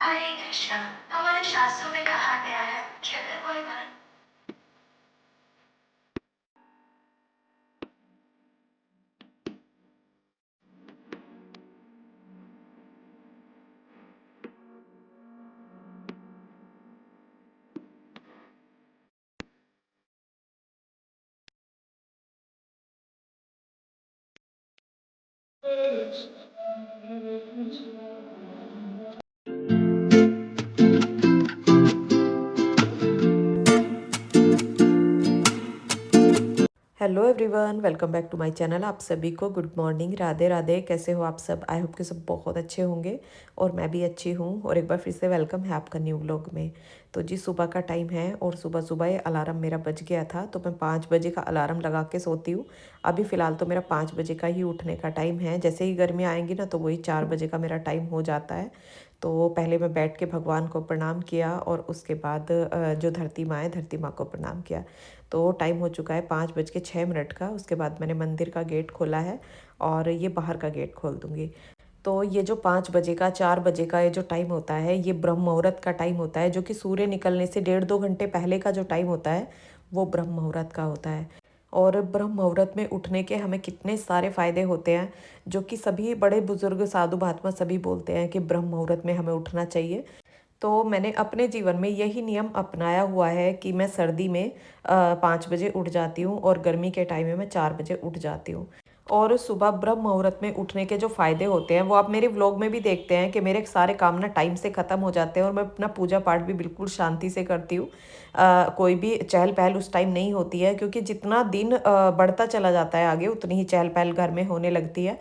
हरे कृष्णा। हमारे शास्त्रों में कहा गया है कि अगर कोई मन hello everyone, welcome back to my channel. आप सभी को गुड मॉर्निंग, राधे राधे। कैसे हो आप सब? आई होप कि सब बहुत अच्छे होंगे और मैं भी अच्छी हूँ। और एक बार फिर से वेलकम है आपका न्यू व्लॉग में। तो जी सुबह का टाइम है और सुबह सुबह ये अलार्म मेरा बज गया था, तो मैं 5 बजे का अलार्म लगा के सोती हूँ। अभी फ़िलहाल तो मेरा 5 बजे का ही उठने का टाइम है। जैसे ही गर्मी आएंगी ना तो वही 4 बजे का मेरा टाइम हो जाता है। तो पहले मैं बैठ के भगवान को प्रणाम किया और उसके बाद जो धरती माँ है, धरती माँ को प्रणाम किया। तो टाइम हो चुका है 5:06 का। उसके बाद मैंने मंदिर का गेट खोला है और ये बाहर का गेट खोल दूँगी। तो ये जो 5 बजे का 4 बजे का ये जो टाइम होता है, ये ब्रह्म मुहूर्त का टाइम होता है, जो कि सूर्य निकलने से 1.5-2 घंटे पहले का जो टाइम होता है वो ब्रह्म मुहूर्त का होता है। और ब्रह्म मुहूर्त में उठने के हमें कितने सारे फ़ायदे होते हैं, जो कि सभी बड़े बुजुर्ग साधु महात्मा सभी बोलते हैं कि ब्रह्म मुहूर्त में हमें उठना चाहिए। तो मैंने अपने जीवन में यही नियम अपनाया हुआ है कि मैं सर्दी में 5 बजे उठ जाती हूँ और गर्मी के टाइम में मैं 4 बजे उठ जाती हूँ। और सुबह ब्रह्म मुहूर्त में उठने के जो फ़ायदे होते हैं वो आप मेरे व्लॉग में भी देखते हैं कि मेरे सारे काम ना टाइम से ख़त्म हो जाते हैं और मैं अपना पूजा पाठ भी बिल्कुल शांति से करती हूँ। कोई भी चहल पहल उस टाइम नहीं होती है, क्योंकि जितना दिन बढ़ता चला जाता है आगे उतनी ही चहल पहल घर में होने लगती है।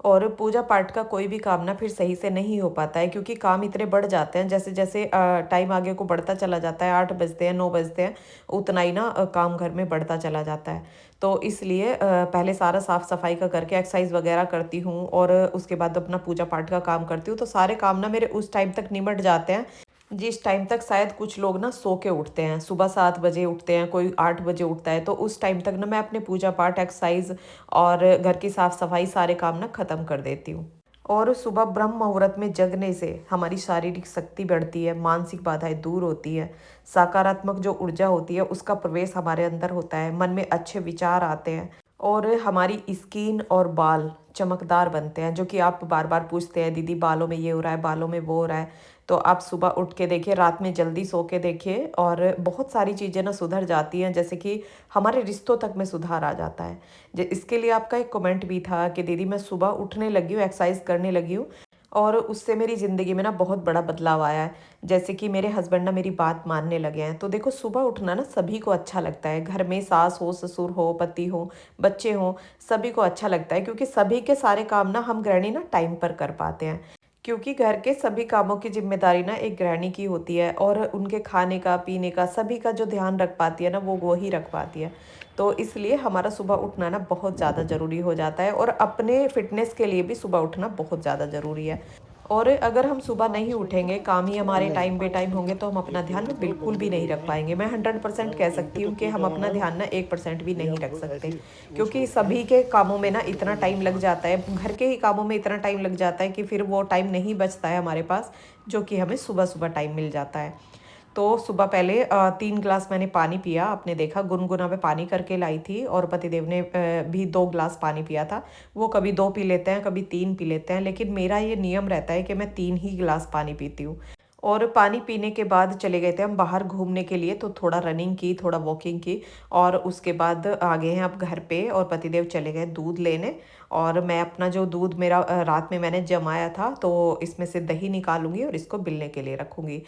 और पूजा पाठ का कोई भी काम ना फिर सही से नहीं हो पाता है, क्योंकि काम इतने बढ़ जाते हैं। जैसे जैसे टाइम आगे को बढ़ता चला जाता है, 8 बजते हैं, 9 बजते हैं, उतना ही ना काम घर में बढ़ता चला जाता है। तो इसलिए पहले सारा साफ सफाई का करके एक्सरसाइज वगैरह करती हूँ और उसके बाद अपना पूजा पाठ का काम करती हूँ। तो सारे काम ना मेरे उस टाइम तक निमट जाते हैं जिस टाइम तक शायद कुछ लोग ना सो के उठते हैं। सुबह 7 बजे उठते हैं, कोई 8 बजे उठता है। तो उस टाइम तक ना मैं अपने पूजा पाठ, एक्सरसाइज और घर की साफ सफाई सारे काम ना ख़त्म कर देती हूँ। और सुबह ब्रह्म मुहूर्त में जगने से हमारी शारीरिक शक्ति बढ़ती है, मानसिक बाधाएं दूर होती है, सकारात्मक जो ऊर्जा होती है उसका प्रवेश हमारे अंदर होता है, मन में अच्छे विचार आते हैं और हमारी स्किन और बाल चमकदार बनते हैं। जो कि आप बार बार पूछते हैं, दीदी बालों में ये हो रहा है, बालों में वो हो रहा है। तो आप सुबह उठ के देखिए, रात में जल्दी सो के देखिए और बहुत सारी चीज़ें ना सुधर जाती हैं। जैसे कि हमारे रिश्तों तक में सुधार आ जाता है। इसके लिए आपका एक कमेंट भी था कि दीदी मैं सुबह उठने लगी हूँ, एक्सरसाइज करने लगी हूँ और उससे मेरी ज़िंदगी में ना बहुत बड़ा बदलाव आया है। जैसे कि मेरे हस्बैंड ना मेरी बात मानने लगे हैं। तो देखो, सुबह उठना ना सभी को अच्छा लगता है। घर में सास हो, ससुर हो, पति हो, बच्चे हों, सभी को अच्छा लगता है, क्योंकि सभी के सारे काम ना हम गृहिणी ना टाइम पर कर पाते हैं। क्योंकि घर के सभी कामों की जिम्मेदारी ना एक गृहिणी की होती है और उनके खाने का, पीने का, सभी का जो ध्यान रख पाती है ना वो ही रख पाती है। तो इसलिए हमारा सुबह उठना ना बहुत ज़्यादा ज़रूरी हो जाता है और अपने फिटनेस के लिए भी सुबह उठना बहुत ज़्यादा ज़रूरी है। और अगर हम सुबह नहीं उठेंगे, काम ही हमारे टाइम बे टाइम होंगे, तो हम अपना ध्यान ना बिल्कुल भी नहीं रख पाएंगे। मैं 100% कह सकती हूँ कि हम अपना ध्यान ना 1% भी नहीं रख सकते, क्योंकि सभी के कामों में ना इतना टाइम लग जाता है, घर के ही कामों में इतना टाइम लग जाता है कि फिर वो टाइम नहीं बचता है हमारे पास, जो कि हमें सुबह सुबह टाइम मिल जाता है। तो सुबह पहले 3 ग्लास मैंने पानी पिया। आपने देखा, गुनगुना में पानी करके लाई थी और पतिदेव ने भी 2 ग्लास पानी पिया था। वो कभी 2 पी लेते हैं, कभी 3 पी लेते हैं, लेकिन मेरा ये नियम रहता है कि मैं 3 ही ग्लास पानी पीती हूँ। और पानी पीने के बाद चले गए थे हम बाहर घूमने के लिए, तो थोड़ा रनिंग की, थोड़ा वॉकिंग की और उसके बाद आ गए हैं अब घर पे और पतिदेव चले गए दूध लेने। और मैं अपना जो दूध मेरा रात में मैंने जमाया था, तो इसमें से दही निकालूंगी और इसको बिलने के लिए रखूंगी।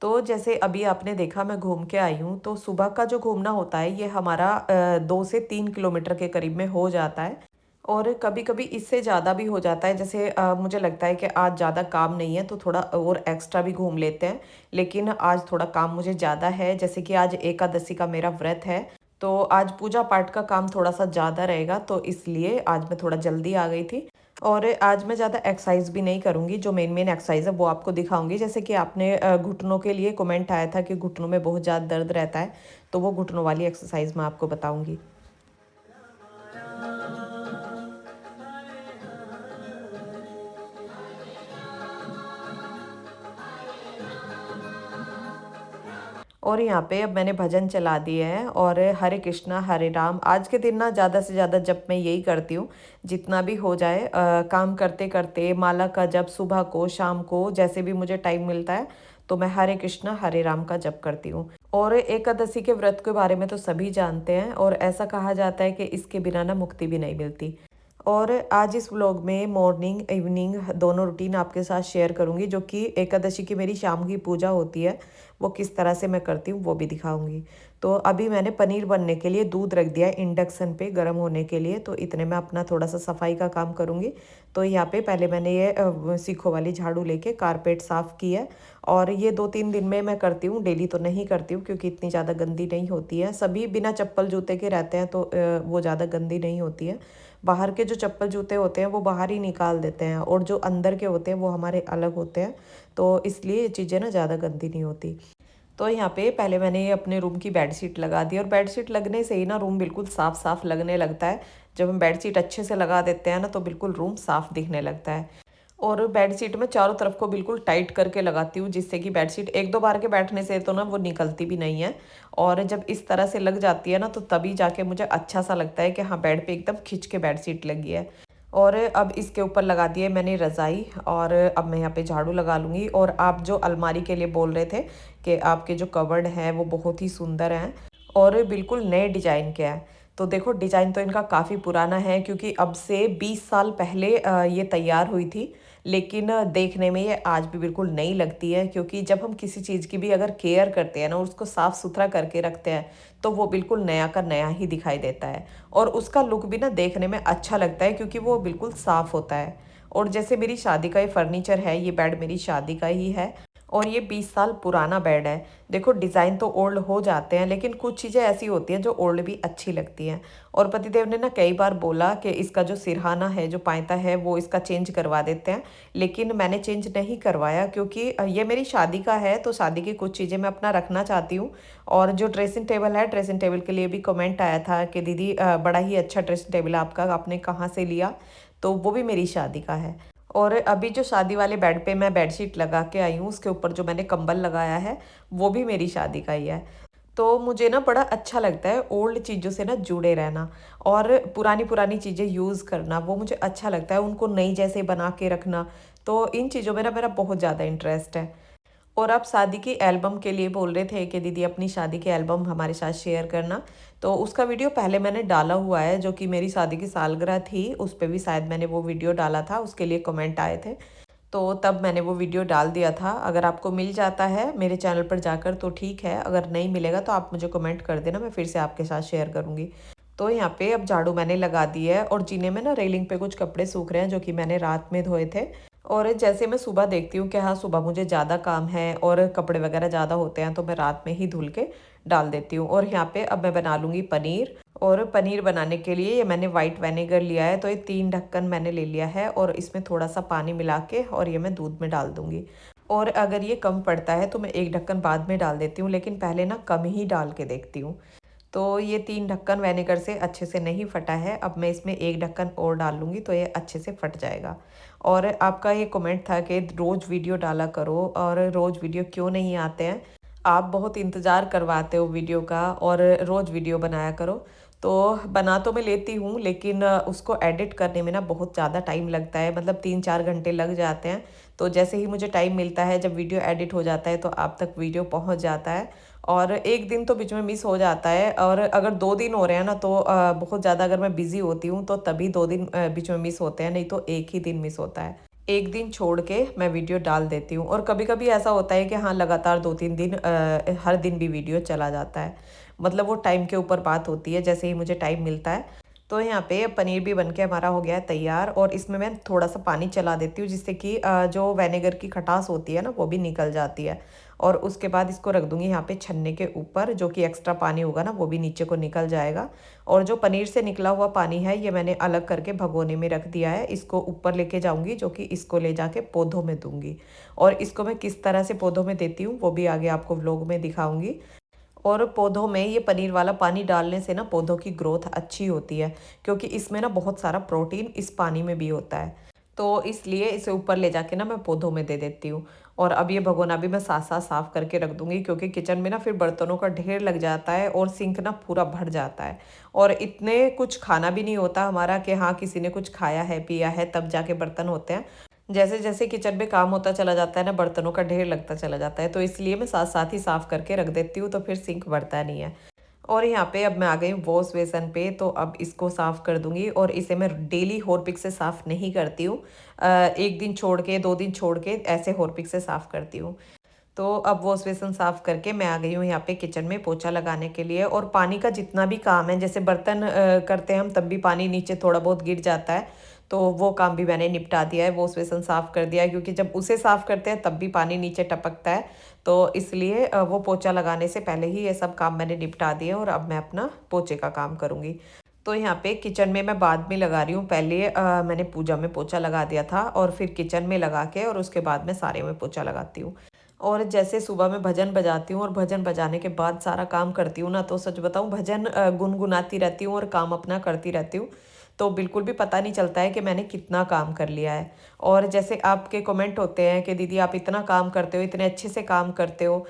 तो जैसे अभी आपने देखा मैं घूम के आई हूँ, तो सुबह का जो घूमना होता है ये हमारा 2 से 3 किलोमीटर के करीब में हो जाता है। और कभी कभी इससे ज़्यादा भी हो जाता है। जैसे मुझे लगता है कि आज ज़्यादा काम नहीं है तो थोड़ा और एक्स्ट्रा भी घूम लेते हैं, लेकिन आज थोड़ा काम मुझे ज़्यादा है। जैसे कि आज एकादशी का मेरा व्रत है, तो आज पूजा पाठ का काम थोड़ा सा ज़्यादा रहेगा, तो इसलिए आज मैं थोड़ा जल्दी आ गई थी। और आज मैं ज़्यादा एक्सरसाइज भी नहीं करूँगी, जो मेन मेन एक्सरसाइज है वो आपको दिखाऊंगी। जैसे कि आपने घुटनों के लिए कमेंट आया था कि घुटनों में बहुत ज़्यादा दर्द रहता है, तो वो घुटनों वाली एक्सरसाइज मैं आपको बताऊंगी। और यहाँ पे अब मैंने भजन चला दिए हैं और हरे कृष्णा हरे राम। आज के दिन ना ज़्यादा से ज़्यादा जब मैं यही करती हूँ, जितना भी हो जाए काम करते करते माला का जप सुबह को शाम को जैसे भी मुझे टाइम मिलता है तो मैं हरे कृष्णा हरे राम का जप करती हूँ। और एकादशी के व्रत के बारे में तो सभी जानते हैं और ऐसा कहा जाता है कि इसके बिना ना मुक्ति भी नहीं मिलती। और आज इस व्लॉग में मॉर्निंग इवनिंग दोनों रूटीन आपके साथ शेयर करूंगी, जो कि एकादशी की मेरी शाम की पूजा होती है वो किस तरह से मैं करती हूँ वो भी दिखाऊंगी। तो अभी मैंने पनीर बनने के लिए दूध रख दिया इंडक्शन पे गर्म होने के लिए, तो इतने में अपना थोड़ा सा सफाई का काम करूँगी। तो यहाँ पे पहले मैंने ये सीखों वाली झाड़ू लेके कारपेट साफ़ की है और ये 2-3 दिन में मैं करती हूँ, डेली तो नहीं करती हूँ क्योंकि इतनी ज़्यादा गंदी नहीं होती है। सभी बिना चप्पल जूते के रहते हैं तो वो ज़्यादा गंदी नहीं होती है। बाहर के जो चप्पल जूते होते हैं वो बाहर ही निकाल देते हैं और जो अंदर के होते हैं वो हमारे अलग होते हैं, तो इसलिए ये चीज़ें ना ज़्यादा गंदी नहीं होती। तो यहाँ पे पहले मैंने ये अपने रूम की बेडशीट लगा दी और बेडशीट लगने से ही ना रूम बिल्कुल साफ़ साफ़ लगने लगता है। जब हम बेडशीट अच्छे से लगा देते हैं ना तो बिल्कुल रूम साफ़ दिखने लगता है। और बेडशीट में चारों तरफ को बिल्कुल टाइट करके लगाती हूँ, जिससे कि बेडशीट 1-2 बार के बैठने से तो ना वो निकलती भी नहीं है। और जब इस तरह से लग जाती है ना तो तभी जाके मुझे अच्छा सा लगता है कि हाँ बेड पे एकदम खिंच के बेडशीट लगी है। और अब इसके ऊपर लगा दिए मैंने रज़ाई और अब मैं यहाँ पे झाड़ू लगा लूँगी। और आप जो अलमारी के लिए बोल रहे थे कि आपके जो कबर्ड हैं वो बहुत ही सुंदर हैं और बिल्कुल नए डिजाइन के हैं, तो देखो डिजाइन तो इनका काफ़ी पुराना है क्योंकि अब से 20 साल पहले ये तैयार हुई थी। लेकिन देखने में ये आज भी बिल्कुल नई लगती है क्योंकि जब हम किसी चीज़ की भी अगर केयर करते हैं ना उसको साफ़ सुथरा करके रखते हैं तो वो बिल्कुल नया का नया ही दिखाई देता है और उसका लुक भी ना देखने में अच्छा लगता है क्योंकि वो बिल्कुल साफ़ होता है। और जैसे मेरी शादी का ये फर्नीचर है, ये बेड मेरी शादी का ही है और ये 20 साल पुराना बेड है। देखो डिज़ाइन तो ओल्ड हो जाते हैं लेकिन कुछ चीज़ें ऐसी होती हैं जो ओल्ड भी अच्छी लगती हैं। और पतिदेव ने ना कई बार बोला कि इसका जो सिरहाना है जो पायता है वो इसका चेंज करवा देते हैं, लेकिन मैंने चेंज नहीं करवाया क्योंकि ये मेरी शादी का है तो शादी की कुछ चीज़ें मैं अपना रखना चाहती हूँ। और जो ड्रेसिंग टेबल है, ड्रेसिंग टेबल के लिए भी कमेंट आया था कि दीदी बड़ा ही अच्छा ड्रेसिंग टेबल है आपका, आपने कहाँ से लिया, तो वो भी मेरी शादी का है। और अभी जो शादी वाले बेड पे मैं बेडशीट लगा के आई हूँ उसके ऊपर जो मैंने कंबल लगाया है वो भी मेरी शादी का ही है। तो मुझे ना बड़ा अच्छा लगता है ओल्ड चीज़ों से ना जुड़े रहना और पुरानी पुरानी चीज़ें यूज़ करना, वो मुझे अच्छा लगता है, उनको नई जैसे बना के रखना। तो इन चीज़ों में ना मेरा बहुत ज़्यादा इंटरेस्ट है। और आप शादी की एल्बम के लिए बोल रहे थे कि दीदी अपनी शादी की एल्बम हमारे साथ शेयर करना, तो उसका वीडियो पहले मैंने डाला हुआ है जो कि मेरी शादी की सालगिरह थी उस पर भी शायद मैंने वो वीडियो डाला था, उसके लिए कमेंट आए थे तो तब मैंने वो वीडियो डाल दिया था। अगर आपको मिल जाता है मेरे चैनल पर जाकर तो ठीक है, अगर नहीं मिलेगा तो आप मुझे कमेंट कर देना, मैं फिर से आपके साथ शेयर करूँगी। तो यहाँ पे अब झाड़ू मैंने लगा दी है और जीने में ना रेलिंग पे कुछ कपड़े सूख रहे हैं जो कि मैंने रात में धोए थे। और जैसे मैं सुबह देखती हूँ कि हाँ सुबह मुझे ज़्यादा काम है और कपड़े वगैरह ज़्यादा होते हैं तो मैं रात में ही धुल के डाल देती हूँ। और यहाँ पे अब मैं बना लूँगी पनीर। और पनीर बनाने के लिए ये मैंने वाइट विनेगर लिया है, तो ये 3 ढक्कन मैंने ले लिया है और इसमें थोड़ा सा पानी मिला के और ये मैं दूध में डाल दूँगी। और अगर ये कम पड़ता है तो मैं 1 ढक्कन बाद में डाल देती हूँ, लेकिन पहले ना कम ही डाल के देखती हूँ। तो ये 3 ढक्कन विनेगर से अच्छे से नहीं फटा है, अब मैं इसमें 1 ढक्कन और डाल लूँगी तो ये अच्छे से फट जाएगा। और आपका ये कमेंट था कि रोज़ वीडियो डाला करो और रोज़ वीडियो क्यों नहीं आते हैं, आप बहुत इंतज़ार करवाते हो वीडियो का और रोज़ वीडियो बनाया करो। तो बना तो मैं लेती हूँ लेकिन उसको एडिट करने में ना बहुत ज़्यादा टाइम लगता है, मतलब 3-4 घंटे लग जाते हैं। तो जैसे ही मुझे टाइम मिलता है जब वीडियो एडिट हो जाता है तो आप तक वीडियो पहुँच जाता है। और 1 दिन तो बीच में मिस हो जाता है और अगर 2 दिन हो रहे हैं ना तो बहुत ज़्यादा अगर मैं बिज़ी होती हूँ तो तभी 2 दिन बीच में मिस होते हैं, नहीं तो 1 ही दिन मिस होता है। 1 दिन छोड़ के मैं वीडियो डाल देती हूँ और कभी-कभी ऐसा होता है कि हाँ लगातार 2-3 दिन हर दिन भी वीडियो चला जाता है। मतलब वो टाइम के ऊपर बात होती है, जैसे ही मुझे टाइम मिलता है। तो यहाँ पे पनीर भी बनके हमारा हो गया है तैयार और इसमें मैं थोड़ा-सा पानी चला देती हूँ जिससे कि जो विनेगर की खटास होती है ना वो भी निकल जाती है। और उसके बाद इसको रख दूँगी यहाँ पे छन्ने के ऊपर, जो कि एक्स्ट्रा पानी होगा ना वो भी नीचे को निकल जाएगा। और जो पनीर से निकला हुआ पानी है ये मैंने अलग करके भगोने में रख दिया है, इसको ऊपर लेके जाऊँगी जो कि इसको ले जाके पौधों में दूँगी। और इसको मैं किस तरह से पौधों में देती हूँ वो भी आगे आपको व्लॉग में दिखाऊँगी। और पौधों में ये पनीर वाला पानी डालने से ना पौधों की ग्रोथ अच्छी होती है क्योंकि इसमें ना बहुत सारा प्रोटीन इस पानी में भी होता है। तो इसलिए इसे ऊपर ले जाके ना मैं पौधों में दे देती हूँ। और अब ये भगोना भी मैं साथ साथ साफ़ करके रख दूँगी, क्योंकि किचन में ना फिर बर्तनों का ढेर लग जाता है और सिंक ना पूरा भर जाता है। और इतने कुछ खाना भी नहीं होता हमारा कि हाँ, किसी ने कुछ खाया है, पिया है, तब जाके बर्तन होते हैं। जैसे-जैसे किचन में काम होता चला जाता है ना, बर्तनों का ढेर लगता चला जाता है, तो इसलिए मैं साथ-साथ ही साफ़ करके रख देती हूँ, तो फिर सिंक भरता नहीं है। और यहाँ पे अब मैं आ गई हूँ वॉश बेसन पे, तो अब इसको साफ़ कर दूँगी और इसे मैं डेली हार्पिक से साफ़ नहीं करती हूँ। 1 दिन छोड़ के, 2 दिन छोड़ के ऐसे हार्पिक से साफ़ करती हूँ। तो अब वॉश बेसन साफ़ करके मैं आ गई हूँ यहाँ पे किचन में पोछा लगाने के लिए। और पानी का जितना भी काम है, जैसे बर्तन करते हैं हम तब भी पानी नीचे थोड़ा बहुत गिर जाता है, तो वो काम भी मैंने निपटा दिया है, वॉश बेसन साफ़ कर दिया है, क्योंकि जब उसे साफ़ करते हैं तब भी पानी नीचे टपकता है। तो इसलिए वो पोछा लगाने से पहले ही ये सब काम मैंने निपटा दिए और अब मैं अपना पोछे का काम करूँगी। तो यहाँ पे किचन में मैं बाद में लगा रही हूँ, पहले मैंने पूजा में पोछा लगा दिया था और फिर किचन में लगा के और उसके बाद मैं सारे में पोछा लगाती हूँ। और जैसे सुबह मैं भजन बजाती हूँ और भजन बजाने के बाद सारा काम करती हूँ ना, तो सच बताऊँ भजन गुनगुनाती रहती हूँ और काम अपना करती रहती हूँ। तो बिल्कुल भी पता नहीं चलता है कि मैंने कितना काम कर लिया है। और जैसे आपके कमेंट होते हैं कि दीदी आप इतना काम करते हो, इतने अच्छे से काम करते हो,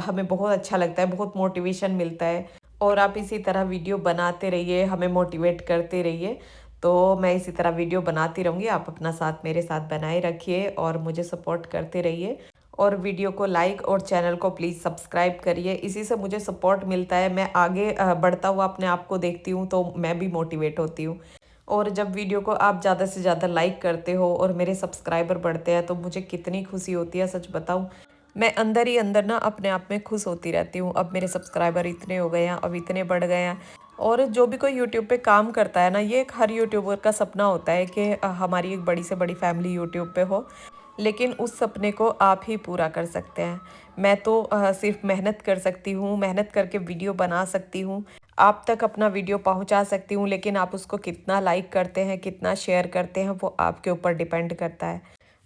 हमें बहुत अच्छा लगता है, बहुत मोटिवेशन मिलता है और आप इसी तरह वीडियो बनाते रहिए, हमें मोटिवेट करते रहिए। तो मैं इसी तरह वीडियो बनाती रहूँगी, आप अपना साथ मेरे साथ बनाए रखिए और मुझे सपोर्ट करते रहिए। और वीडियो को लाइक और चैनल को प्लीज़ सब्सक्राइब करिए, इसी से मुझे सपोर्ट मिलता है। मैं आगे बढ़ता हुआ अपने आप को देखती हूँ तो मैं भी मोटिवेट होती हूँ। और जब वीडियो को आप ज़्यादा से ज़्यादा लाइक करते हो और मेरे सब्सक्राइबर बढ़ते हैं तो मुझे कितनी खुशी होती है, सच बताऊँ। मैं अंदर ही अंदर ना अपने आप में खुश होती रहती हूँ, अब मेरे सब्सक्राइबर इतने हो गए हैं, अब इतने बढ़ गए हैं। और जो भी कोई यूट्यूब पे काम करता है ना, ये एक हर यूट्यूबर का सपना होता है कि हमारी एक बड़ी से बड़ी फैमिली यूट्यूब पे हो। लेकिन उस सपने को आप ही पूरा कर सकते हैं। मैं तो सिर्फ़ मेहनत कर सकती हूँ, मेहनत करके वीडियो बना सकती हूँ, आप तक अपना वीडियो पहुँचा सकती हूँ, लेकिन आप उसको कितना लाइक करते हैं, कितना शेयर करते हैं, वो आपके ऊपर डिपेंड करता है।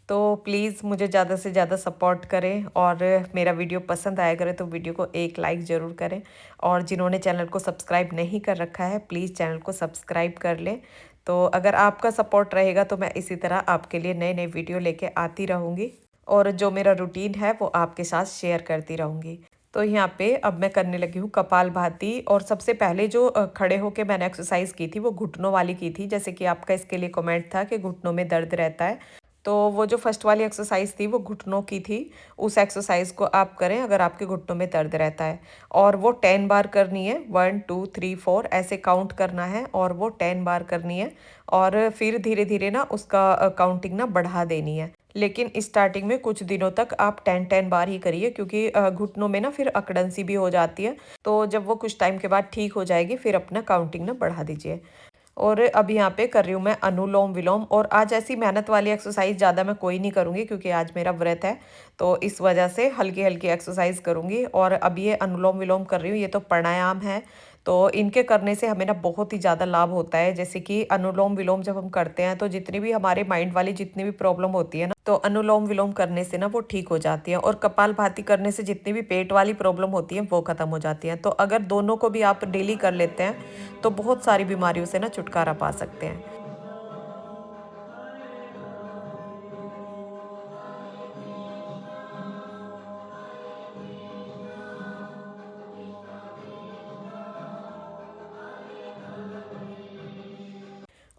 तो प्लीज़ मुझे ज़्यादा से ज़्यादा सपोर्ट करें और मेरा वीडियो पसंद आया करे तो वीडियो को एक लाइक ज़रूर करें। और जिन्होंने चैनल को सब्सक्राइब नहीं कर रखा है, प्लीज़ चैनल को सब्सक्राइब कर लें। तो अगर आपका सपोर्ट रहेगा तो मैं इसी तरह आपके लिए नए-नए वीडियो लेके आती रहूँगी और जो मेरा रूटीन है वो आपके साथ शेयर करती रहूँगी। तो यहाँ पे अब मैं करने लगी हूँ कपालभाति। और सबसे पहले जो खड़े होके मैंने एक्सरसाइज़ की थी वो घुटनों वाली की थी, जैसे कि आपका इसके लिए कमेंट था कि घुटनों में दर्द रहता है। तो वो जो फर्स्ट वाली एक्सरसाइज़ थी वो घुटनों की थी, उस एक्सरसाइज़ को आप करें अगर आपके घुटनों में दर्द रहता है। और वो 10 बार करनी है, 1 2 3 4 ऐसे काउंट करना है और वो 10 बार करनी है। और फिर धीरे-धीरे ना उसका काउंटिंग ना बढ़ा देनी है। लेकिन स्टार्टिंग में कुछ दिनों तक आप 10-10 बार ही करिए, क्योंकि घुटनों में ना फिर अकड़न सी भी हो जाती है। तो जब वो कुछ टाइम के बाद ठीक हो जाएगी फिर अपना काउंटिंग ना बढ़ा दीजिए। और अब यहाँ पे कर रही हूँ मैं अनुलोम-विलोम। और आज ऐसी मेहनत वाली एक्सरसाइज़ ज़्यादा मैं कोई नहीं करूँगी, क्योंकि आज मेरा व्रत है, तो इस वजह से हल्की-हल्की एक्सरसाइज़ करूँगी। और अब ये अनुलोम-विलोम कर रही हूँ, ये तो प्राणायाम है, तो इनके करने से हमें ना बहुत ही ज़्यादा लाभ होता है। जैसे कि अनुलोम-विलोम जब हम करते हैं तो जितनी भी हमारे माइंड वाली जितनी भी प्रॉब्लम होती है ना, तो अनुलोम-विलोम करने से ना वो ठीक हो जाती है। और कपालभाति करने से जितनी भी पेट वाली प्रॉब्लम होती है वो ख़त्म हो जाती है। तो अगर दोनों को भी आप डेली कर लेते हैं तो बहुत सारी बीमारियों से ना छुटकारा पा सकते हैं।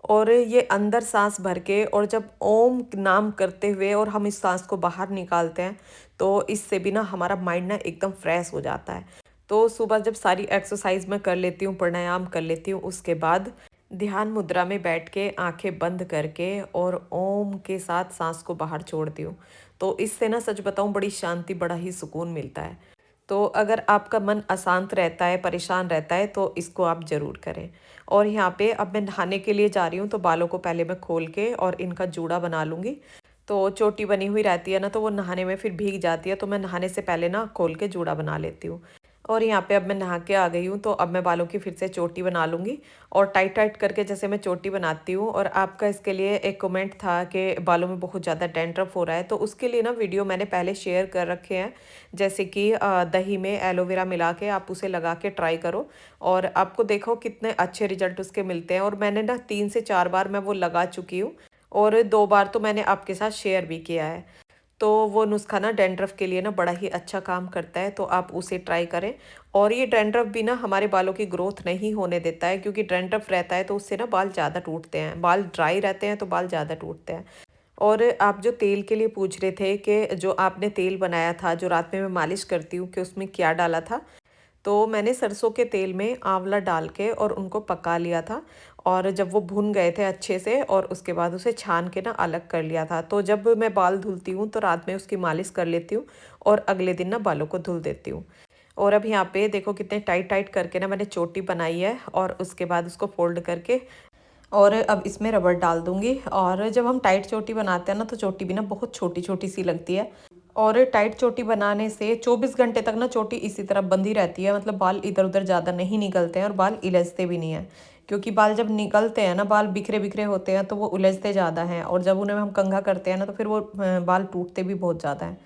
और ये अंदर साँस भर के और जब ओम नाम करते हुए और हम इस साँस को बाहर निकालते हैं, तो इससे भी ना हमारा माइंड ना एकदम फ्रेश हो जाता है। तो सुबह जब सारी एक्सरसाइज़ मैं कर लेती हूँ, प्राणायाम कर लेती हूँ, उसके बाद ध्यान मुद्रा में बैठ के आँखें बंद करके और ओम के साथ साँस को बाहर छोड़ती हूँ। तो इससे ना सच बताऊँ बड़ी शांति, बड़ा ही सुकून मिलता है। तो अगर आपका मन अशांत रहता है, परेशान रहता है, तो इसको आप ज़रूर करें। और यहाँ पे अब मैं नहाने के लिए जा रही हूँ, तो बालों को पहले मैं खोल के और इनका जूड़ा बना लूँगी। तो चोटी बनी हुई रहती है ना, तो वो नहाने में फिर भीग जाती है, तो मैं नहाने से पहले ना खोल के जूड़ा बना लेती हूँ। और यहाँ पे अब मैं नहा के आ गई हूँ, तो अब मैं बालों की फिर से चोटी बना लूँगी। और टाइट-टाइट करके जैसे मैं चोटी बनाती हूँ। और आपका इसके लिए एक कमेंट था कि बालों में बहुत ज़्यादा डैंड्रफ हो रहा है, तो उसके लिए ना वीडियो मैंने पहले शेयर कर रखे हैं। जैसे कि दही में एलोवेरा मिला के आप उसे लगा के ट्राई करो और आपको देखो कितने अच्छे रिजल्ट उसके मिलते हैं। और मैंने ना 3 से 4 बार मैं वो लगा चुकी हूँ और 2 बार तो मैंने आपके साथ शेयर भी किया है। तो वो नुस्खा ना डैंड्रफ के लिए ना बड़ा ही अच्छा काम करता है, तो आप उसे ट्राई करें। और ये डैंड्रफ भी ना हमारे बालों की ग्रोथ नहीं होने देता है, क्योंकि डैंड्रफ रहता है तो उससे ना बाल ज़्यादा टूटते हैं, बाल ड्राई रहते हैं तो बाल ज़्यादा टूटते हैं। और आप जो तेल के लिए पूछ रहे थे कि जो आपने तेल बनाया था जो रात में मैं मालिश करती हूँ, कि उसमें क्या डाला था, तो मैंने सरसों के तेल में आंवला डाल के और उनको पका लिया था। और जब वो भुन गए थे अच्छे से, और उसके बाद उसे छान के ना अलग कर लिया था। तो जब मैं बाल धुलती हूँ तो रात में उसकी मालिश कर लेती हूँ और अगले दिन ना बालों को धुल देती हूँ। और अब यहाँ पे देखो कितने टाइट टाइट करके ना मैंने चोटी बनाई है, और उसके बाद उसको फोल्ड करके और अब इसमें रबड़ डाल दूंगी। और जब हम टाइट चोटी बनाते हैं ना तो चोटी भी ना बहुत छोटी छोटी सी लगती है। और टाइट चोटी बनाने से 24 घंटे तक ना चोटी इसी तरह बंधी रहती है, मतलब बाल इधर उधर ज़्यादा नहीं निकलते हैं और बाल इलझते भी नहीं हैं। क्योंकि बाल जब निकलते हैं ना, बाल बिखरे बिखरे होते हैं तो वो उलझते ज़्यादा हैं, और जब उन्हें हम कंघा करते हैं ना तो फिर वो बाल टूटते भी बहुत ज़्यादा हैं।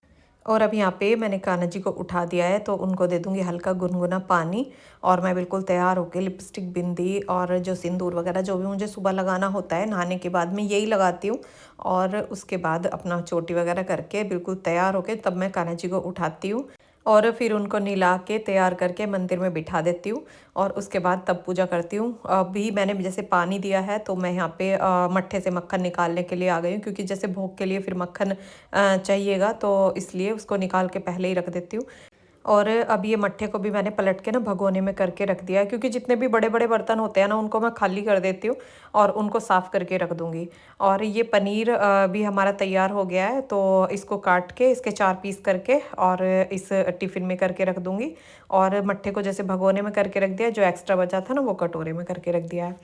और अब यहाँ पे मैंने कान्हा जी को उठा दिया है, तो उनको दे दूँगी हल्का गुनगुना पानी। और मैं बिल्कुल तैयार होके लिपस्टिक, बिंदी और जो सिंदूर वगैरह जो भी मुझे सुबह लगाना होता है नहाने के बाद, मैं यही लगाती हूँ। और उसके बाद अपना चोटी वगैरह करके बिल्कुल तैयार होके तब मैं कान्हा जी को उठाती हूँ। और फिर उनको नहला के तैयार करके मंदिर में बिठा देती हूँ। और उसके बाद तब पूजा करती हूँ। अभी मैंने जैसे पानी दिया है तो मैं यहाँ पे मट्ठे से मक्खन निकालने के लिए आ गई हूँ, क्योंकि जैसे भोग के लिए फिर मक्खन चाहिएगा, तो इसलिए उसको निकाल के पहले ही रख देती हूँ। और अब ये मट्ठे को भी मैंने पलट के ना भगोने में करके रख दिया है, क्योंकि जितने भी बड़े बड़े बर्तन होते हैं ना उनको मैं खाली कर देती हूँ और उनको साफ़ करके रख दूँगी। और ये पनीर भी हमारा तैयार हो गया है, तो इसको काट के इसके 4 पीस करके और इस टिफ़िन में करके रख दूँगी। और मट्ठे को जैसे भगोने में करके रख दिया, जो एक्स्ट्रा बचा था ना वो कटोरे में करके रख दिया है।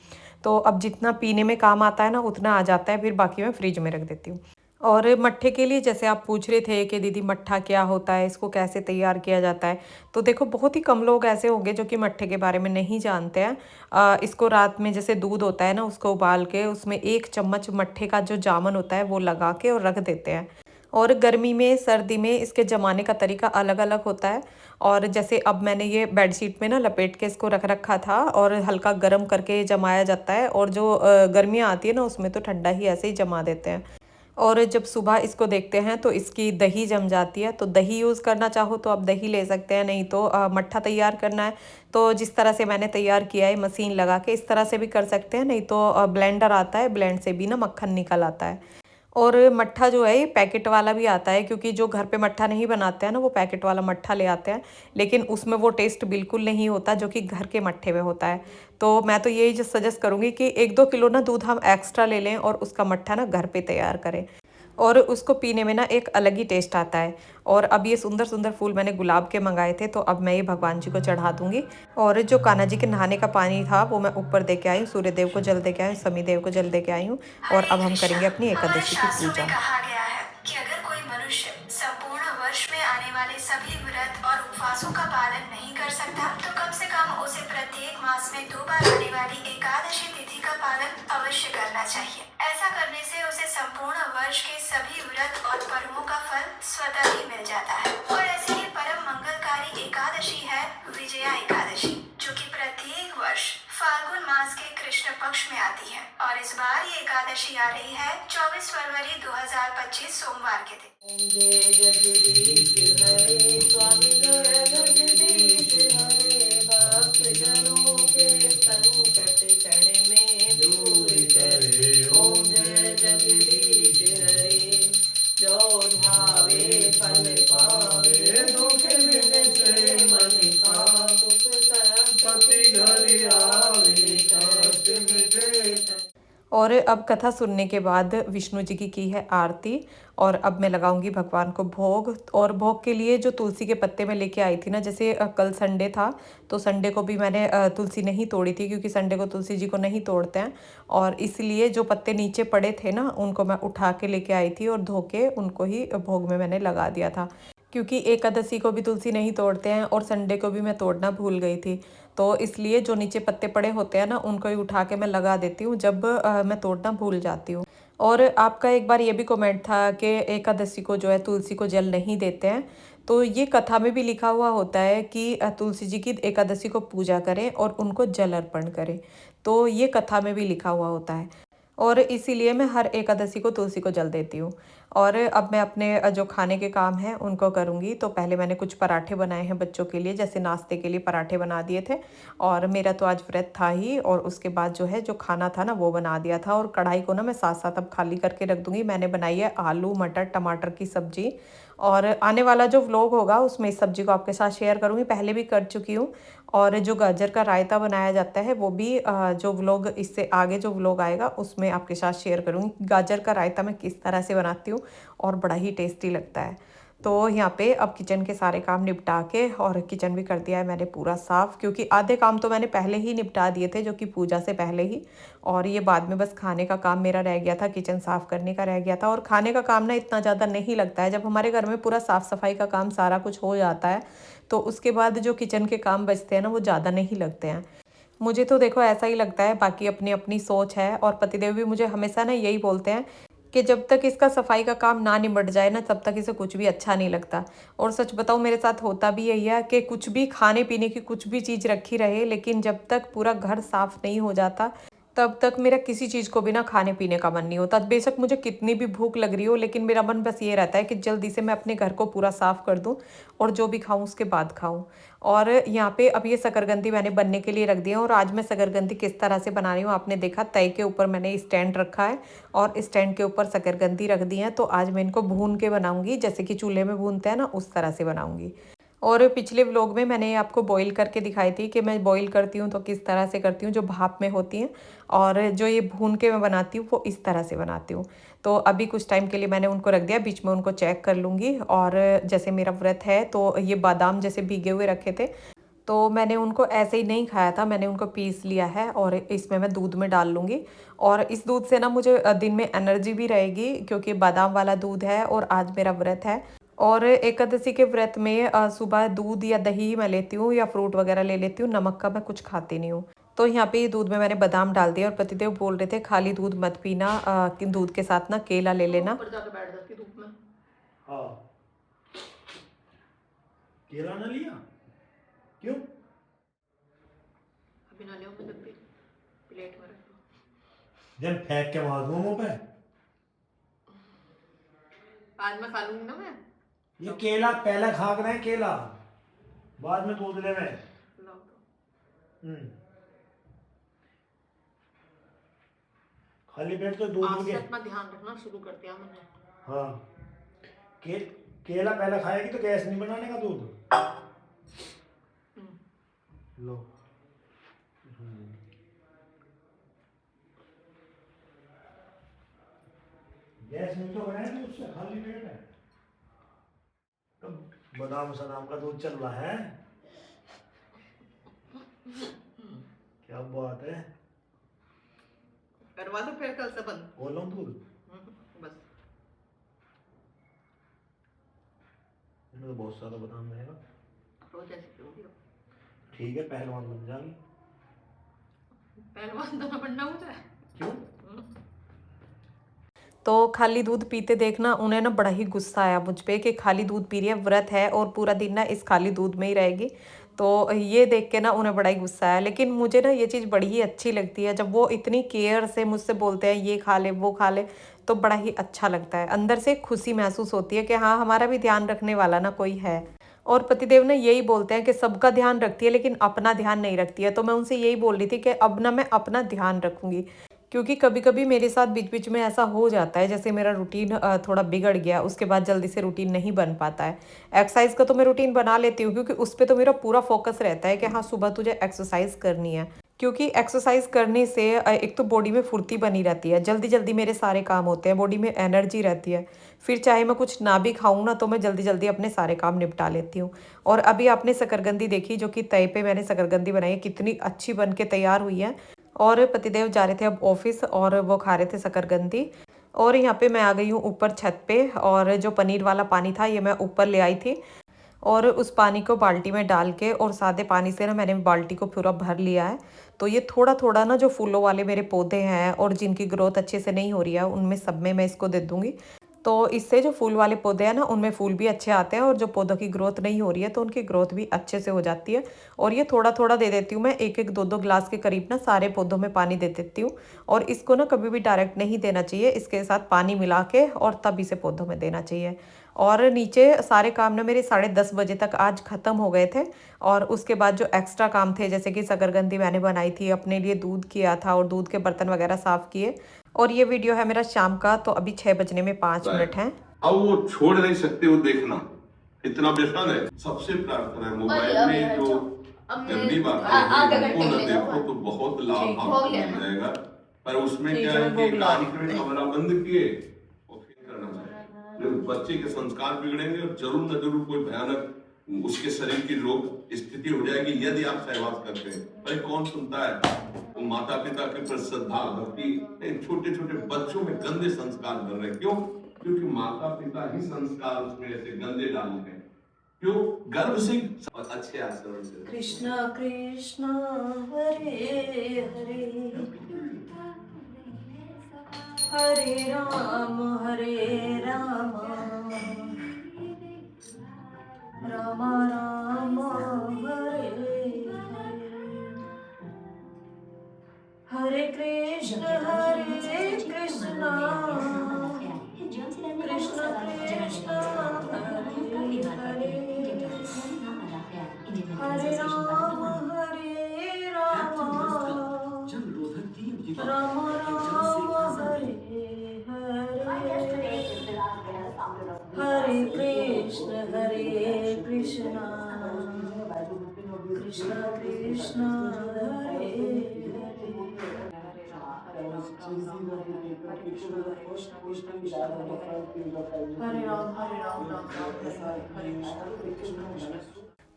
तो अब जितना पीने में काम आता है ना उतना आ जाता है, फिर बाकी मैं फ्रिज में रख देती हूँ। और मट्ठे के लिए जैसे आप पूछ रहे थे कि दीदी मट्ठा क्या होता है, इसको कैसे तैयार किया जाता है, तो देखो बहुत ही कम लोग ऐसे होंगे जो कि मट्ठे के बारे में नहीं जानते हैं। इसको रात में जैसे दूध होता है ना उसको उबाल के उसमें 1 चम्मच मट्ठे का जो जामन होता है वो लगा के और रख देते हैं। और गर्मी में सर्दी में इसके जमाने का तरीका अलग अलग होता है। और जैसे अब मैंने ये बेडशीट में ना लपेट के इसको रख रखा था, और हल्का गर्म करके जमाया जाता है। और जो गर्मियाँ आती है ना उसमें तो ठंडा ही ऐसे ही जमा देते हैं। और जब सुबह इसको देखते हैं तो इसकी दही जम जाती है, तो दही यूज़ करना चाहो तो आप दही ले सकते हैं, नहीं तो मट्ठा तैयार करना है तो जिस तरह से मैंने तैयार किया है मशीन लगा के, इस तरह से भी कर सकते हैं, नहीं तो ब्लेंडर आता है, ब्लेंड से भी ना मक्खन निकल आता है। और मट्ठा जो है ये पैकेट वाला भी आता है, क्योंकि जो घर पे मट्ठा नहीं बनाते हैं ना वो पैकेट वाला मट्ठा ले आते हैं, लेकिन उसमें वो टेस्ट बिल्कुल नहीं होता जो कि घर के मट्ठे में होता है। तो मैं तो यही जो सजेस्ट करूँगी कि 1-2 किलो ना दूध हम एक्स्ट्रा ले लें और उसका मट्ठा ना घर पे तैयार करें, और उसको पीने में ना एक अलग ही टेस्ट आता है। और अब ये सुंदर सुंदर फूल मैंने गुलाब के मंगाए थे, तो अब मैं ये भगवान जी को चढ़ा दूंगी। और जो कान्हा जी के नहाने का पानी था वो मैं ऊपर दे के आई हूँ, सूर्य देव को जल दे के आई हूँ, शनि देव को जल दे के आई हूँ। और हरे अब हम कृष्णा। करेंगे अपनी हमारे एकादशी की शास्त्रों में पूजा। कहा गया है कि अगर कोई मनुष्य संपूर्ण वर्ष में आने वाले सभी व्रत और उपवासों का पालन नहीं कर सकता, तो कम से कम उसे प्रत्येक मास में 2 बार आने वाली एकादशी तिथि का पालन अवश्य करना चाहिए। ऐसा करने से उसे संपूर्ण वर्ष के सभी व्रत और पर्वों का फल स्वतः ही मिल जाता है। और ऐसी ही परम मंगलकारी एकादशी है विजया एकादशी, जो कि प्रत्येक वर्ष फाल्गुन मास के कृष्ण पक्ष में आती है। और इस बार ये एकादशी आ रही है 24 फरवरी 2025 सोमवार के दिन। जय जगदीश हरे स्वामी जय जगदीश हरे, भक्त जनों के संकट क्षण में दूर करे। ओम जय जगदीश हरे, जो ध्यावे फल पावे, दुख मिले से मन का सुख, संपत्ति घर आवे, कष्ट मिटे। और अब कथा सुनने के बाद विष्णु जी की है आरती। और अब मैं लगाऊंगी भगवान को भोग। और भोग के लिए जो तुलसी के पत्ते मैं लेके आई थी ना, जैसे कल संडे था तो संडे को भी मैंने तुलसी नहीं तोड़ी थी, क्योंकि संडे को तुलसी जी को नहीं तोड़ते हैं। और इसलिए जो पत्ते नीचे पड़े थे ना उनको मैं उठा के लेके आई थी, और धो के उनको ही भोग में मैंने लगा दिया था। क्योंकि एकादशी को भी तुलसी नहीं तोड़ते हैं, और संडे को भी मैं तोड़ना भूल गई थी, तो इसलिए जो नीचे पत्ते पड़े होते हैं ना उनको ही उठा के मैं लगा देती हूँ जब मैं तोड़ना भूल जाती हूँ। और आपका एक बार ये भी कमेंट था कि एकादशी को जो है तुलसी को जल नहीं देते हैं, तो ये कथा में भी लिखा हुआ होता है कि तुलसी जी की एकादशी को पूजा करें और उनको जल अर्पण करें, तो ये कथा में भी लिखा हुआ होता है। और इसीलिए मैं हर एकादशी को तुलसी को जल देती हूँ। और अब मैं अपने जो खाने के काम हैं उनको करूँगी। तो पहले मैंने कुछ पराठे बनाए हैं बच्चों के लिए, जैसे नाश्ते के लिए पराठे बना दिए थे। और मेरा तो आज व्रत था ही, और उसके बाद जो है जो खाना था ना वो बना दिया था। और कढ़ाई को ना मैं साथ साथ अब खाली करके रख दूँगी। मैंने बनाई है आलू मटर टमाटर की सब्ज़ी, और आने वाला जो व्लॉग होगा उसमें इस सब्ज़ी को आपके साथ शेयर करूँगी, पहले भी कर चुकी हूँ। और जो गाजर का रायता बनाया जाता है वो भी जो व्लॉग इससे आगे जो व्लॉग आएगा उसमें आपके साथ शेयर करूँगी। गाजर का रायता मैं किस तरह से बनाती हूँ और बड़ा ही टेस्टी लगता है। तो यहाँ पे अब किचन के सारे काम निपटा के, और किचन भी कर दिया है मैंने पूरा साफ़, क्योंकि आधे काम तो मैंने पहले ही निपटा दिए थे जो कि पूजा से पहले ही। और ये बाद में बस खाने का काम मेरा रह गया था, किचन साफ़ करने का रह गया था। और खाने का काम ना इतना ज़्यादा नहीं लगता है, जब हमारे घर में पूरा साफ़ सफाई का काम सारा कुछ हो जाता है तो उसके बाद जो किचन के काम बचते हैं ना वो ज़्यादा नहीं लगते हैं। मुझे तो देखो ऐसा ही लगता है, बाकी अपनी अपनी सोच है। और पतिदेव भी मुझे हमेशा ना यही बोलते हैं कि जब तक इसका सफाई का काम ना निबट जाए ना तब तक इसे कुछ भी अच्छा नहीं लगता। और सच बताऊँ मेरे साथ होता भी यही है कि कुछ भी खाने पीने की कुछ भी चीज़ रखी रहे, लेकिन जब तक पूरा घर साफ नहीं हो जाता तब तक मेरा किसी चीज़ को भी ना खाने पीने का मन नहीं होता। बेशक मुझे कितनी भी भूख लग रही हो, लेकिन मेरा मन बस ये रहता है कि जल्दी से मैं अपने घर को पूरा साफ कर दूं और जो भी खाऊं उसके बाद खाऊं। और यहाँ पे अब ये शकरकंदी मैंने बनने के लिए रख दिया। और आज मैं शकरकंदी किस तरह से बना रही हूँ आपने देखा, तय के ऊपर मैंने स्टैंड रखा है और स्टैंड के ऊपर शकरकंदी रख दी है। तो आज मैं इनको भून के बनाऊंगी, जैसे कि चूल्हे में भूनते हैं ना उस तरह से बनाऊंगी। और पिछले व्लॉग में मैंने आपको बॉईल करके दिखाई थी कि मैं बॉईल करती हूँ तो किस तरह से करती हूँ, जो भाप में होती हैं। और जो ये भून के मैं बनाती हूँ वो इस तरह से बनाती हूँ। तो अभी कुछ टाइम के लिए मैंने उनको रख दिया, बीच में उनको चेक कर लूँगी। और जैसे मेरा व्रत है तो ये बादाम जैसे भीगे हुए रखे थे, तो मैंने उनको ऐसे ही नहीं खाया था, मैंने उनको पीस लिया है और इसमें मैं दूध में डाल लूँगी। और इस दूध से ना मुझे दिन में एनर्जी भी रहेगी, क्योंकि बादाम वाला दूध है और आज मेरा व्रत है। और एकादशी के व्रत में सुबह दूध या दही मैं लेती हूँ या फ्रूट वगैरह ले लेती हूँ, नमक का मैं कुछ खाती नहीं हूँ। तो यहाँ पे दूध में मैंने बादाम डाल दिया। और पतिदेव बोल रहे थे खाली दूध मत पीना, कि दूध के साथ ना केला ले लेना। ऊपर जाके बैठ जाती धूप में। हाँ, केला ना लिया क्यों? अभी ना ले, मैं जब भी प्लेट में रख दो। जब फेंक के मार दूँ मुँह पे। आज मैं खा लूंगी ना मैं। ये केला पहले खा कर केला बाद में दूध ले में। खाली पेट तो दूध के अपना ध्यान रखना शुरू कर दिया मैंने। हाँ, केला पहले खाएगी तो गैस नहीं बनाने का दूध। लो गैस नहीं तो बनाए दूध से, खाली पेट है तो बादाम सदाम का दूध चल रहा है। क्या बात है, करवा दो फिर कल से बंद। बोलो दूध बस इन्हें तो बहुत सारा बादाम रहेगा। रोज ऐसे पीऊंगी। ठीक है, पहलवान बन जाएगी। पहलवान तो ना बनना मुझे। क्यों? तो खाली दूध पीते देखना, उन्हें ना बड़ा ही गुस्सा आया मुझ पे कि खाली दूध पी रही है, व्रत है और पूरा दिन ना इस खाली दूध में ही रहेगी। तो ये देख के ना उन्हें बड़ा ही गुस्सा आया। लेकिन मुझे ना ये चीज़ बड़ी ही अच्छी लगती है, जब वो इतनी केयर से मुझसे बोलते हैं ये खा ले वो खा ले, तो बड़ा ही अच्छा लगता है। अंदर से खुशी महसूस होती है कि हाँ हमारा भी ध्यान रखने वाला ना कोई है। और पतिदेव ना यही बोलते हैं कि सबका ध्यान रखती है लेकिन अपना ध्यान नहीं रखती है। तो मैं उनसे यही बोल रही थी कि अब ना मैं अपना ध्यान रखूंगी, क्योंकि कभी कभी मेरे साथ बीच बीच में ऐसा हो जाता है, जैसे मेरा रूटीन थोड़ा बिगड़ गया, उसके बाद जल्दी से रूटीन नहीं बन पाता है। एक्सरसाइज का तो मैं रूटीन बना लेती हूँ, क्योंकि उस पर तो मेरा पूरा फोकस रहता है कि हाँ सुबह तुझे एक्सरसाइज करनी है। क्योंकि एक्सरसाइज करने से एक तो बॉडी में फुर्ती बनी रहती है, जल्दी जल्दी मेरे सारे काम होते हैं, बॉडी में एनर्जी रहती है। फिर चाहे मैं कुछ ना भी खाऊं ना तो मैं जल्दी जल्दी अपने सारे काम निपटा लेती हूँ। और अभी आपने शकरकंदी देखी, जो कि तय पे मैंने शकरकंदी बनाई है, कितनी अच्छी बन के तैयार हुई है। और पतिदेव जा रहे थे अब ऑफिस और वो खा रहे थे शकरकंदी। और यहाँ पे मैं आ गई हूँ ऊपर छत पे, और जो पनीर वाला पानी था ये मैं ऊपर ले आई थी। और उस पानी को बाल्टी में डाल के, और सादे पानी से ना मैंने बाल्टी को पूरा भर लिया है। तो ये थोड़ा थोड़ा ना जो फूलों वाले मेरे पौधे हैं और जिनकी ग्रोथ अच्छे से नहीं हो रही है उनमें सब में मैं इसको दे दूँगी। तो इससे जो फूल वाले पौधे हैं ना उनमें फूल भी अच्छे आते हैं, और जो पौधों की ग्रोथ नहीं हो रही है तो उनकी ग्रोथ भी अच्छे से हो जाती है। और ये थोड़ा थोड़ा दे देती हूँ मैं, एक एक दो दो ग्लास के करीब ना सारे पौधों में पानी दे देती हूँ। और इसको ना कभी भी डायरेक्ट नहीं देना चाहिए, इसके साथ पानी मिला के और तब इसे पौधों में देना चाहिए। और नीचे सारे काम ना मेरे 10:30 बजे तक आज ख़त्म हो गए थे। और उसके बाद जो एक्स्ट्रा काम थे, जैसे कि शकरकंदी मैंने बनाई थी, अपने लिए दूध किया था और दूध के बर्तन वगैरह साफ़ किए। और ये वीडियो है मेरा शाम का, तो अभी 6 बजने में 5 मिनट हैं। अब वो छोड़ नहीं सकते, वो देखना इतना बेसन है। सबसे प्रार्थना है मोबाइल में जो गंदी बातें हैं उनको न देखो तो बहुत लाभ आपको मिल जाएगा। पर उसमें क्या है कि आंख में कमरा बंद किए और फिर करना चाहिए, जो बच्चे के संस्कार बिगड़ेंगे और जरूर न जरूर कोई भयानक उसके शरीर की रोग स्थिति हो जाएगी यदि आप सहवास करते हैं। अरे कौन सुनता है? वो माता पिता के प्रति श्रद्धा भक्ति छोटे छोटे बच्चों में गंदे संस्कार कर रहे हैं। क्यों? क्योंकि माता पिता ही संस्कार उसमें ऐसे गंदे डालते हैं। क्यों? गर्भ से अच्छे आचरण से। कृष्णा कृष्णा हरे हरे, हरे राम राम राम हरे हरे, हरे कृष्ण कृष्ण कृष्ण कृष्ण हरे हरे, हरे राम राम राम हरे हरे, हरे कृष्ण कृष्ण कृष्ण हरे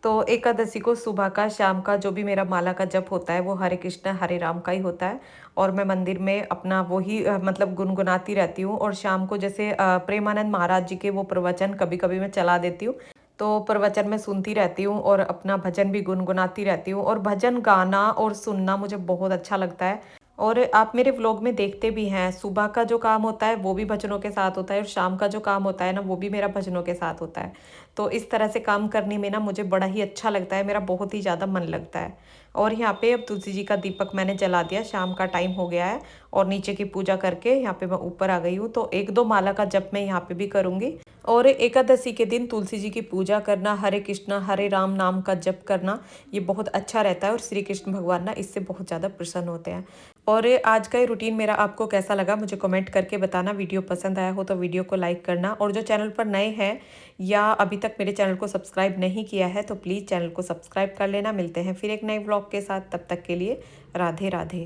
तो एकादशी को सुबह का शाम का जो भी मेरा माला का जप होता है वो हरे कृष्ण हरे राम का ही होता है। और मैं मंदिर में अपना वही मतलब गुनगुनाती रहती हूँ। और शाम को जैसे प्रेमानंद महाराज जी के वो प्रवचन कभी कभी मैं चला देती हूँ, तो प्रवचन में सुनती रहती हूँ और अपना भजन भी गुनगुनाती रहती हूँ। और भजन गाना और सुनना मुझे बहुत अच्छा लगता है। और आप मेरे व्लॉग में देखते भी हैं, सुबह का जो काम होता है वो भी भजनों के साथ होता है, और शाम का जो काम होता है ना वो भी मेरा भजनों के साथ होता है। तो इस तरह से काम करने में ना मुझे बड़ा ही अच्छा लगता है, मेरा बहुत ही ज़्यादा मन लगता है। और यहाँ पे अब तुलसी जी का दीपक मैंने जला दिया, शाम का टाइम हो गया है। और नीचे की पूजा करके यहाँ पे मैं ऊपर आ गई हूँ, तो 1-2 माला का जप मैं यहाँ पे भी करूँगी। और एकादशी के दिन तुलसी जी की पूजा करना, हरे कृष्णा हरे राम नाम का जप करना, ये बहुत अच्छा रहता है। और श्री कृष्ण भगवान ना इससे बहुत ज़्यादा प्रसन्न होते हैं। और आज का ये रूटीन मेरा आपको कैसा लगा मुझे कमेंट करके बताना। वीडियो पसंद आया हो तो वीडियो को लाइक करना, और जो चैनल पर नए हैं या अभी तक मेरे चैनल को सब्सक्राइब नहीं किया है तो प्लीज़ चैनल को सब्सक्राइब कर लेना। मिलते हैं फिर एक नए व्लॉग के साथ, तब तक के लिए राधे राधे।